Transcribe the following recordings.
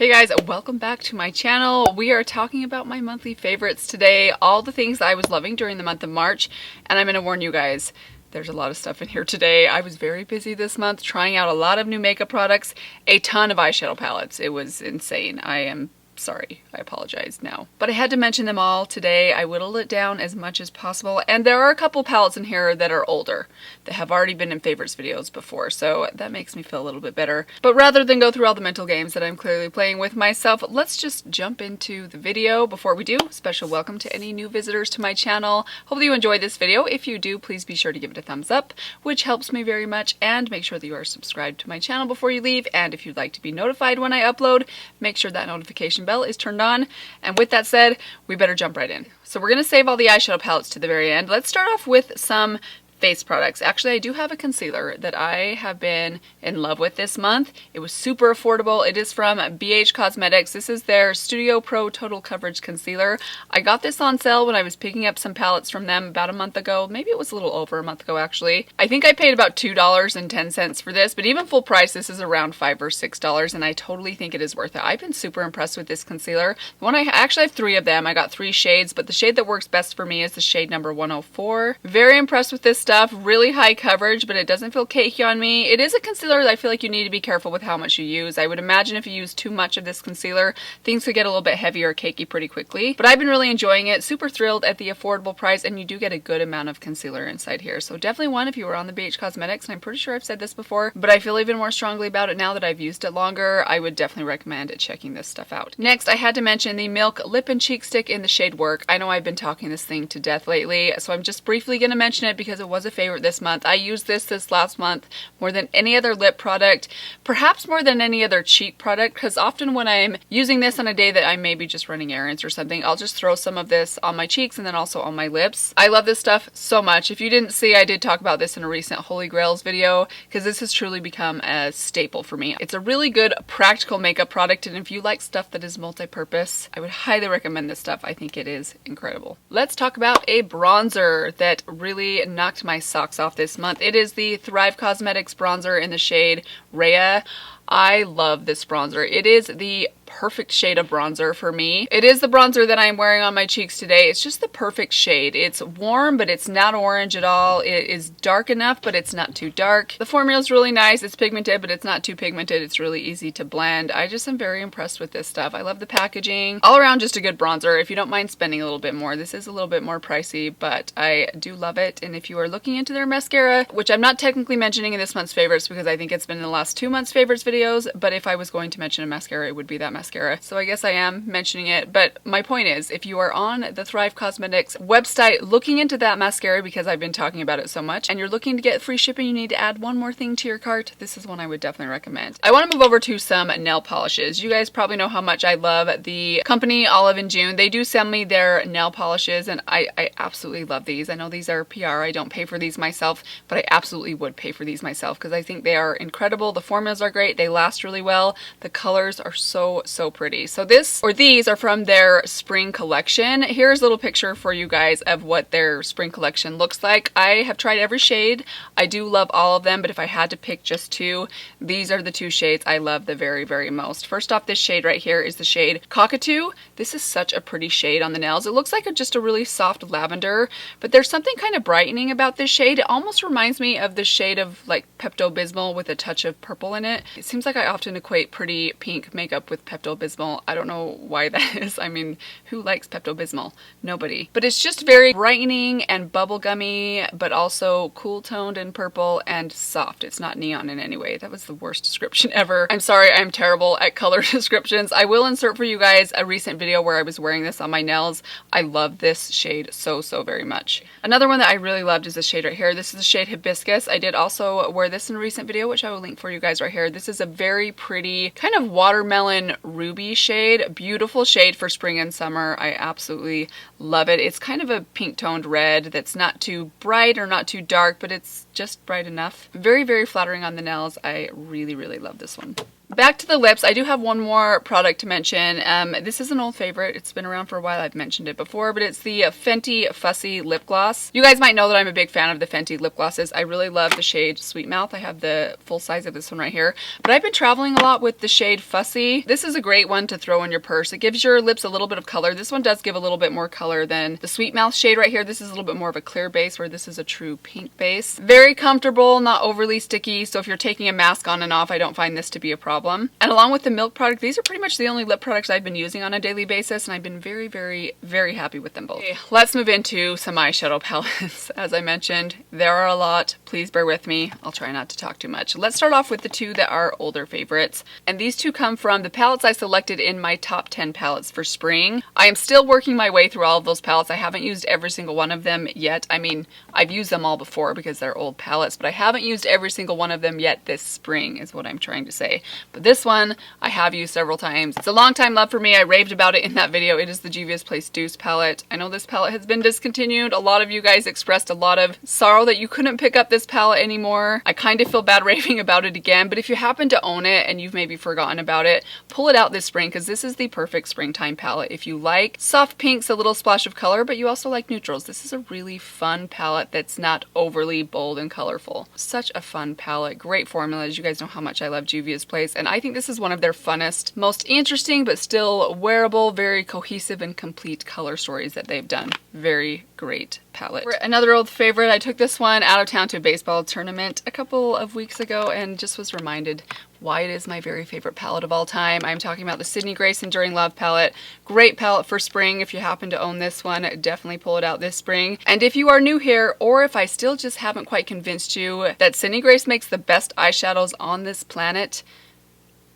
Hey guys, welcome back to my channel. We are talking about my monthly favorites today, all the things I was loving during the month of March, and I'm going to warn you guys, there's a lot of stuff in here today. I was very busy this month trying out a lot of new makeup products, a ton of eyeshadow palettes. It was insane. I am sorry, I apologize now. But I had to mention them all today. I whittled it down as much as possible, and there are a couple palettes in here that are older, that have already been in favorites videos before, so that makes me feel a little bit better. But rather than go through all the mental games that I'm clearly playing with myself, let's just jump into the video. Before we do, special welcome to any new visitors to my channel. Hopefully you enjoyed this video. If you do, please be sure to give it a thumbs up, which helps me very much, and make sure that you are subscribed to my channel before you leave, and if you'd like to be notified when I upload, make sure that notification bell is turned on. And with that said, we better jump right in. So we're going to save all the eyeshadow palettes to the very end. Let's start off with some face products. Actually, I do have a concealer that I have been in love with this month. It was super affordable. It is from BH Cosmetics. This is their Studio Pro Total Coverage Concealer. I got this on sale when I was picking up some palettes from them about a month ago. Maybe it was a little over a month ago, actually. I think I paid about $2.10 for this, but even full price, this is around $5 or $6, and I totally think it is worth it. I've been super impressed with this concealer. The one I actually have three of them. I got three shades, but the shade that works best for me is the shade number 104. Very impressed with this stuff. Really high coverage, but it doesn't feel cakey on me. It is a concealer that I feel like you need to be careful with how much you use. I would imagine if you use too much of this concealer, things could get a little bit heavier or cakey pretty quickly. But I've been really enjoying it. Super thrilled at the affordable price, and you do get a good amount of concealer inside here. So definitely one if you were on the BH Cosmetics, and I'm pretty sure I've said this before, but I feel even more strongly about it now that I've used it longer. I would definitely recommend checking this stuff out. Next, I had to mention the Milk Lip and Cheek Stick in the shade Work. I know I've been talking this thing to death lately, so I'm just briefly going to mention it because it was a favorite this month. I used this last month more than any other lip product, perhaps more than any other cheek product, because often when I'm using this on a day that I may be just running errands or something, I'll just throw some of this on my cheeks and then also on my lips. I love this stuff so much. If you didn't see, I did talk about this in a recent Holy Grails video, because this has truly become a staple for me. It's a really good practical makeup product, and if you like stuff that is multi-purpose, I would highly recommend this stuff. I think it is incredible. Let's talk about a bronzer that really knocked my socks off this month. It is the Thrive Cosmetics bronzer in the shade Rhea. I love this bronzer. It is the perfect shade of bronzer for me. It is the bronzer that I'm wearing on my cheeks today. It's just the perfect shade. It's warm, but it's not orange at all. It is dark enough, but it's not too dark. The formula is really nice. It's pigmented, but it's not too pigmented. It's really easy to blend. I just am very impressed with this stuff. I love the packaging. All around, just a good bronzer. If you don't mind spending a little bit more, this is a little bit more pricey, but I do love it. And if you are looking into their mascara, which I'm not technically mentioning in this month's favorites because I think it's been in the last 2 months' favorites videos, but if I was going to mention a mascara, it would be that mascara. So I guess I am mentioning it, but my point is, if you are on the Thrive Cosmetics website looking into that mascara, because I've been talking about it so much, and you're looking to get free shipping, you need to add one more thing to your cart, this is one I would definitely recommend. I want to move over to some nail polishes. You guys probably know how much I love the company Olive and June. They do send me their nail polishes, and I absolutely love these. I know these are PR. I don't pay for these myself, but I absolutely would pay for these myself because I think they are incredible. The formulas are great. They last really well. The colors are so pretty. So these are from their spring collection. Here's a little picture for you guys of what their spring collection looks like. I have tried every shade. I do love all of them, but if I had to pick just two, these are the two shades I love the very most. First off, this shade right here is the shade Cockatoo. This is such a pretty shade on the nails. It looks like just a really soft lavender, but there's something kind of brightening about this shade. It almost reminds me of the shade of like Pepto-Bismol with a touch of purple in it. It seems like I often equate pretty pink makeup with Pepto-Bismol. I don't know why that is. I mean, who likes Pepto-Bismol? Nobody. But it's just very brightening and bubblegummy, but also cool toned and purple and soft. It's not neon in any way. That was the worst description ever. I'm sorry, I'm terrible at color descriptions. I will insert for you guys a recent video where I was wearing this on my nails. I love this shade so very much. Another one that I really loved is this shade right here. This is the shade Hibiscus. I did also wear this in a recent video, which I will link for you guys right here. This is a very pretty kind of watermelon ruby shade. Beautiful shade for spring and summer. I absolutely love it. It's kind of a pink toned red that's not too bright or not too dark, but it's just bright enough. Very flattering on the nails. I really love this one. Back to the lips, I do have one more product to mention. This is an old favorite. It's been around for a while. I've mentioned it before, but it's the Fenty Fussy Lip Gloss. You guys might know that I'm a big fan of the Fenty lip glosses. I really love the shade Sweet Mouth. I have the full size of this one right here, but I've been traveling a lot with the shade Fussy. This is a great one to throw in your purse. It gives your lips a little bit of color. This one does give a little bit more color than the Sweet Mouth shade right here. This is a little bit more of a clear base, where this is a true pink base. Very comfortable, not overly sticky, so if you're taking a mask on and off, I don't find this to be a problem. And along with the Milk product, these are pretty much the only lip products I've been using on a daily basis, and I've been very, very, very happy with them both. Okay, let's move into some eyeshadow palettes. As I mentioned, there are a lot. Please bear with me. I'll try not to talk too much. Let's start off with the two that are older favorites. And these two come from the palettes I selected in my top 10 palettes for spring. I am still working my way through all of those palettes. I haven't used every single one of them yet. I mean, I've used them all before because they're old palettes, but I haven't used every single one of them yet this spring is what I'm trying to say. But this one I have used several times. It's a long time love for me. I raved about it in that video. It is the Juvia's Place Deuce palette. I know this palette has been discontinued. A lot of you guys expressed a lot of sorrow that you couldn't pick up this palette anymore. I kind of feel bad raving about it again, but if you happen to own it and you've maybe forgotten about it, pull it out this spring, because this is the perfect springtime palette. If you like soft pinks, a little splash of color, but you also like neutrals, this is a really fun palette that's not overly bold and colorful. Such a fun palette. Great formulas. You guys know how much I love Juvia's Place, and I think this is one of their funnest, most interesting, but still wearable, very cohesive and complete color stories that they've done. Very great palette. Another old favorite, I took this one out of town to a baseball tournament a couple of weeks ago and just was reminded why it is my very favorite palette of all time. I'm talking about the Sydney Grace Enduring Love palette. Great palette for spring. If you happen to own this one, definitely pull it out this spring. And if you are new here, or if I still just haven't quite convinced you that Sydney Grace makes the best eyeshadows on this planet,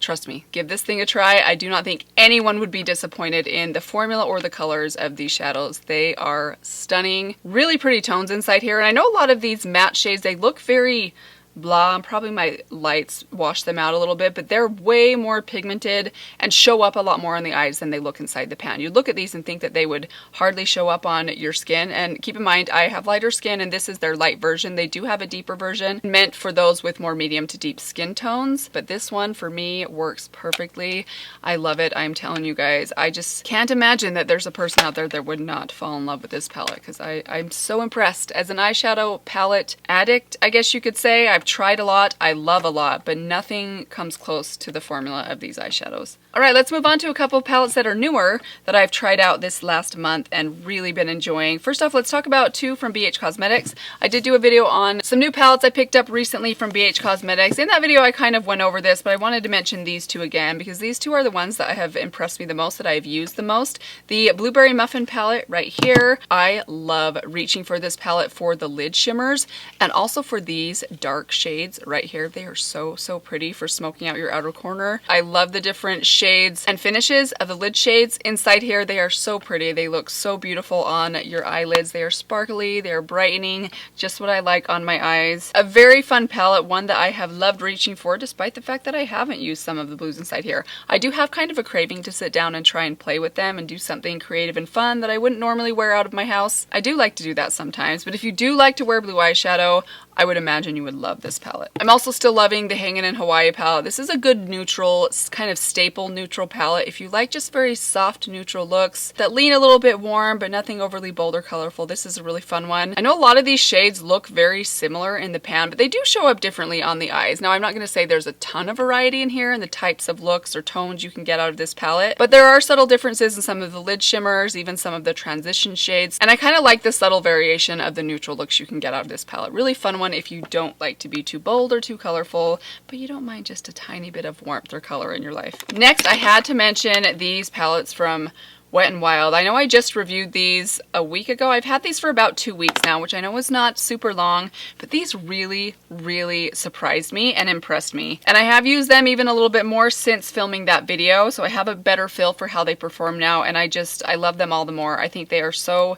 trust me, give this thing a try. I do not think anyone would be disappointed in the formula or the colors of these shadows. They are stunning. Really pretty tones inside here. And I know a lot of these matte shades, they look very blah. Probably my lights wash them out a little bit, but they're way more pigmented and show up a lot more on the eyes than they look inside the pan. You look at these and think that they would hardly show up on your skin, and keep in mind I have lighter skin and this is their light version. They do have a deeper version meant for those with more medium to deep skin tones, but this one for me works perfectly. I love it. I'm telling you guys, I just can't imagine that there's a person out there that would not fall in love with this palette, because I'm so impressed. As an eyeshadow palette addict, I guess you could say, I've tried a lot, I love a lot, but nothing comes close to the formula of these eyeshadows. Alright, let's move on to a couple of palettes that are newer that I've tried out this last month and really been enjoying. First off, let's talk about two from BH Cosmetics. I did do a video on some new palettes I picked up recently from BH Cosmetics. In that video I kind of went over this, but I wanted to mention these two again because these two are the ones that have impressed me the most, that I've used the most. The Blueberry Muffin palette right here. I love reaching for this palette for the lid shimmers and also for these dark shades right here. They are so pretty for smoking out your outer corner. I love the different shades and finishes of the lid shades inside here. They are so pretty. They look so beautiful on your eyelids. They are sparkly, they are brightening, just what I like on my eyes. A very fun palette, one that I have loved reaching for despite the fact that I haven't used some of the blues inside here. I do have kind of a craving to sit down and try and play with them and do something creative and fun that I wouldn't normally wear out of my house. I do like to do that sometimes, but if you do like to wear blue eyeshadow, I would imagine you would love this palette. I'm also still loving the Hangin' in Hawaii palette. This is a good neutral, kind of staple neutral palette. If you like just very soft neutral looks that lean a little bit warm but nothing overly bold or colorful, this is a really fun one. I know a lot of these shades look very similar in the pan, but they do show up differently on the eyes. Now I'm not going to say there's a ton of variety in here in the types of looks or tones you can get out of this palette, but there are subtle differences in some of the lid shimmers, even some of the transition shades, and I kind of like the subtle variation of the neutral looks you can get out of this palette. Really fun one if you don't like to be too bold or too colorful, but you don't mind just a tiny bit of warmth or color in your life. Next, I had to mention these palettes from Wet n Wild. I know I just reviewed these a week ago. I've had these for about 2 weeks now, which I know is not super long, but these really surprised me and impressed me. And I have used them even a little bit more since filming that video, so I have a better feel for how they perform now, and I love them all the more. I think they are so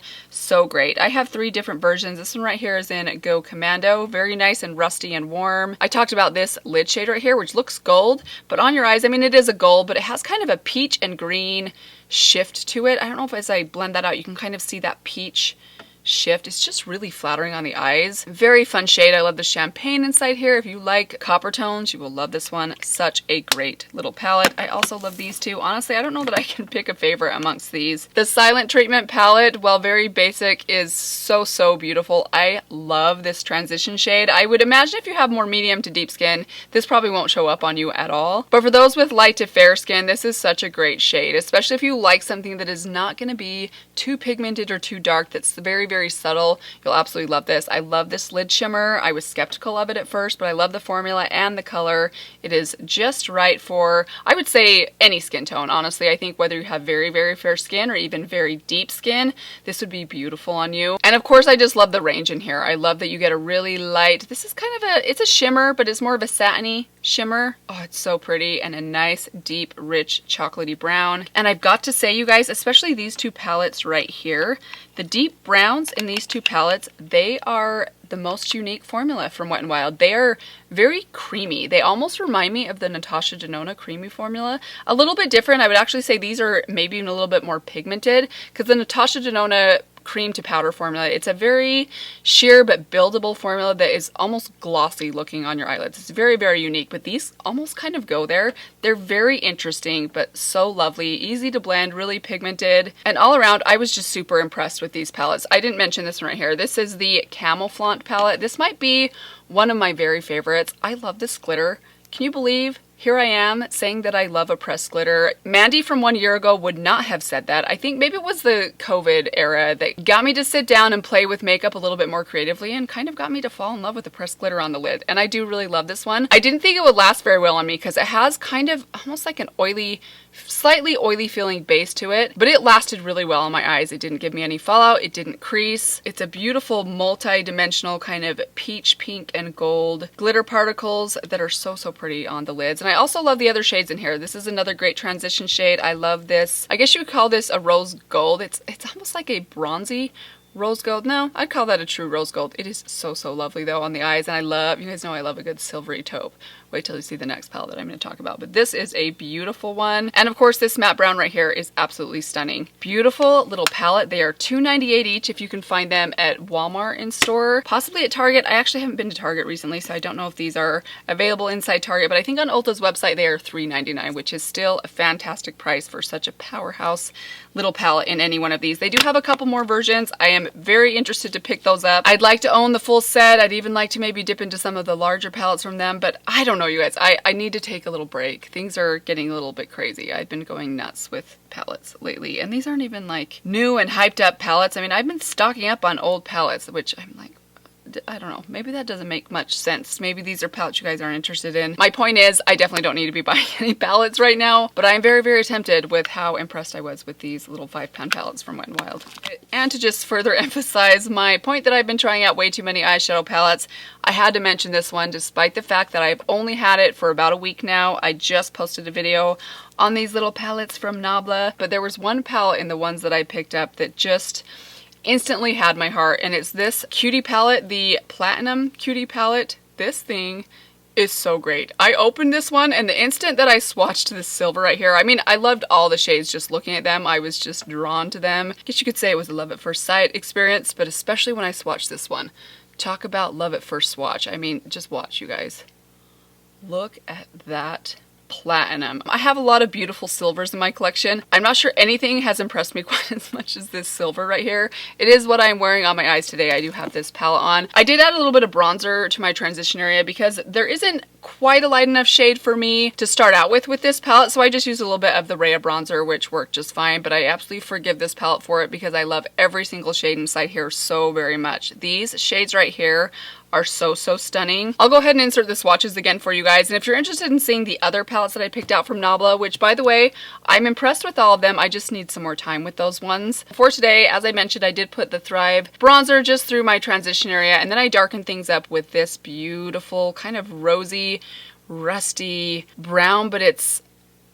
great. I have 3 different versions. This one right here is in Go Commando. Very nice and rusty and warm. I talked about this lid shade right here, which looks gold, but on your eyes, I mean, it is a gold, but it has kind of a peach and green shift to it. I don't know if as I blend that out, you can kind of see that peach shift. It's just really flattering on the eyes. Very fun shade. I love the champagne inside here. If you like copper tones, you will love this one. Such a great little palette. I also love these two. Honestly, I don't know that I can pick a favorite amongst these. The Silent Treatment palette, while very basic, is so beautiful. I love this transition shade. I would imagine if you have more medium to deep skin, this probably won't show up on you at all. But for those with light to fair skin, this is such a great shade, especially if you like something that is not going to be too pigmented or too dark, that's very subtle. You'll absolutely love this. I love this lid shimmer. I was skeptical of it at first, but I love the formula and the color. It is just right for, I would say, any skin tone, honestly. I think whether you have very fair skin or even very deep skin, this would be beautiful on you. And of course, I just love the range in here. I love that you get a really light, this is kind of it's a shimmer, but it's more of a satiny shimmer. Oh, it's so pretty, and a nice, deep, rich, chocolatey brown. And I've got to say, you guys, especially these two palettes right here, the deep browns in these two palettes, they are the most unique formula from Wet n Wild. They are very creamy. They almost remind me of the Natasha Denona creamy formula. A little bit different. I would actually say these are maybe even a little bit more pigmented, because the Natasha Denona cream to powder formula, it's a very sheer but buildable formula that is almost glossy looking on your eyelids. It's very unique, but these almost kind of go there. They're very interesting, but so lovely, easy to blend, really pigmented, and all around I was just super impressed with these palettes. I didn't mention this one right here. This is the Camouflaunt palette. This might be one of my very favorites. I love this glitter. Can you believe? Here I am saying that I love a pressed glitter. Mandy from 1 year ago would not have said that. I think maybe it was the COVID era that got me to sit down and play with makeup a little bit more creatively and kind of got me to fall in love with the pressed glitter on the lid. And I do really love this one. I didn't think it would last very well on me because it has kind of almost like an oily, slightly oily feeling base to it, but it lasted really well on my eyes. It didn't give me any fallout. It didn't crease. It's a beautiful multi-dimensional kind of peach, pink, and gold glitter particles that are so pretty on the lids. And I also love the other shades in here. This is another great transition shade. I love this. I guess you would call this a rose gold. It's almost like a bronzy rose gold. No, I'd call that a true rose gold. It is so lovely though on the eyes, and I love, you guys know I love a good silvery taupe. Wait till you see the next palette that I'm going to talk about. But this is a beautiful one. And of course, this matte brown right here is absolutely stunning. Beautiful little palette. They are $2.98 each if you can find them at Walmart in store, possibly at Target. I actually haven't been to Target recently, so I don't know if these are available inside Target, but I think on Ulta's website they are $3.99, which is still a fantastic price for such a powerhouse little palette in any one of these. They do have a couple more versions. I am very interested to pick those up. I'd like to own the full set. I'd even like to maybe dip into some of the larger palettes from them, but I don't know, you guys. I need to take a little break. Things are getting a little bit crazy. I've been going nuts with palettes lately, and these aren't even like new and hyped up palettes. I mean, I've been stocking up on old palettes, which I'm like, I don't know, maybe that doesn't make much sense. Maybe these are palettes you guys aren't interested in. My point is, I definitely don't need to be buying any palettes right now, but I'm very tempted with how impressed I was with these little 5-pound palettes from Wet n Wild. And to just further emphasize my point that I've been trying out way too many eyeshadow palettes, I had to mention this one despite the fact that I've only had it for about a week now. I just posted a video on these little palettes from Nabla, but there was one palette in the ones that I picked up that just instantly had my heart, and it's this cutie palette, the Platinum Cutie palette. This thing is so great. I opened this one, and the instant that I swatched this silver right here, I mean, I loved all the shades just looking at them. I was just drawn to them. I guess you could say it was a love at first sight experience, but especially when I swatched this one. Talk about love at first swatch. I mean, just watch, you guys. Look at that platinum. I have a lot of beautiful silvers in my collection. I'm not sure anything has impressed me quite as much as this silver right here. It is what I'm wearing on my eyes today. I do have this palette on. I did add a little bit of bronzer to my transition area because there isn't quite a light enough shade for me to start out with this palette, so I just used a little bit of the Rhea bronzer, which worked just fine, but I absolutely forgive this palette for it because I love every single shade inside here so very much. These shades right here are so stunning. I'll go ahead and insert the swatches again for you guys, and if you're interested in seeing the other palettes that I picked out from Nabla, which by the way, I'm impressed with all of them, I just need some more time with those ones. For today, as I mentioned, I did put the Thrive bronzer just through my transition area, and then I darkened things up with this beautiful kind of rosy, rusty brown, but it's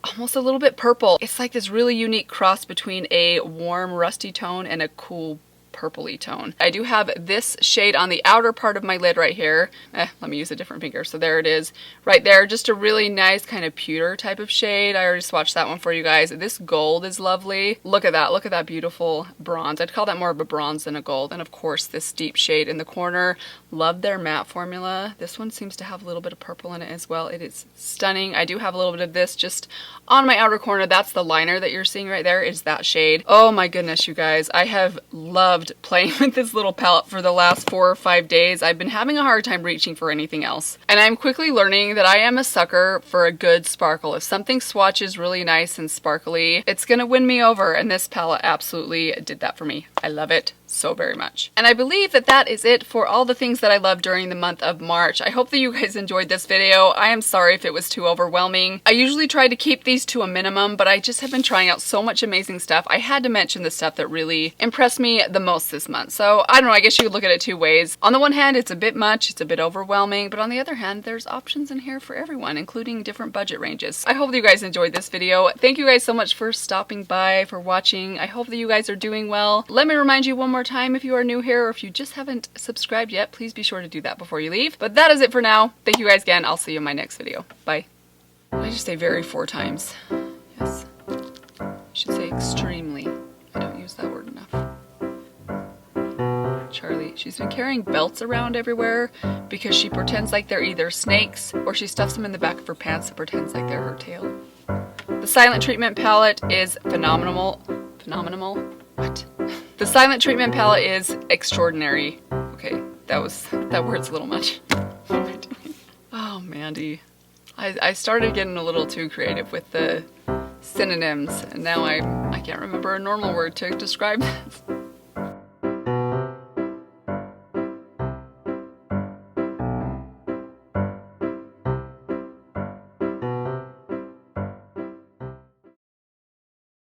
almost a little bit purple. It's like this really unique cross between a warm rusty tone and a cool purpley tone. I do have this shade on the outer part of my lid right here. Let me use a different finger. So there it is right there. Just a really nice kind of pewter type of shade. I already swatched that one for you guys. This gold is lovely. Look at that. Look at that beautiful bronze. I'd call that more of a bronze than a gold. And of course this deep shade in the corner. Love their matte formula. This one seems to have a little bit of purple in it as well. It is stunning. I do have a little bit of this just on my outer corner. That's the liner that you're seeing right there, is that shade. Oh my goodness, you guys. I have loved playing with this little palette for the last 4 or 5 days. I've been having a hard time reaching for anything else. And I'm quickly learning that I am a sucker for a good sparkle. If something swatches really nice and sparkly, it's gonna win me over, and this palette absolutely did that for me. I love it so very much. And I believe that that is it for all the things that I loved during the month of March. I hope that you guys enjoyed this video. I am sorry if it was too overwhelming. I usually try to keep these to a minimum, but I just have been trying out so much amazing stuff. I had to mention the stuff that really impressed me the most this month. So I don't know, I guess you could look at it 2 ways. On the one hand, it's a bit much, it's a bit overwhelming, but on the other hand, there's options in here for everyone, including different budget ranges. I hope that you guys enjoyed this video. Thank you guys so much for stopping by, for watching. I hope that you guys are doing well. Let me remind you one more time, if you are new here or if you just haven't subscribed yet, please be sure to do that before you leave. But that is it for now. Thank you guys again. I'll see you in my next video. Bye. I just say very 4 times. Yes. I should say extremely. I don't use that word enough. Charlie, she's been carrying belts around everywhere because she pretends like they're either snakes or she stuffs them in the back of her pants and pretends like they're her tail. The Silent Treatment palette is phenomenal. Phenomenal? What? The Silent Treatment palette is extraordinary. Okay, that word's a little much. What am I doing? Oh, Mandy. I started getting a little too creative with the synonyms, and now I can't remember a normal word to describe this.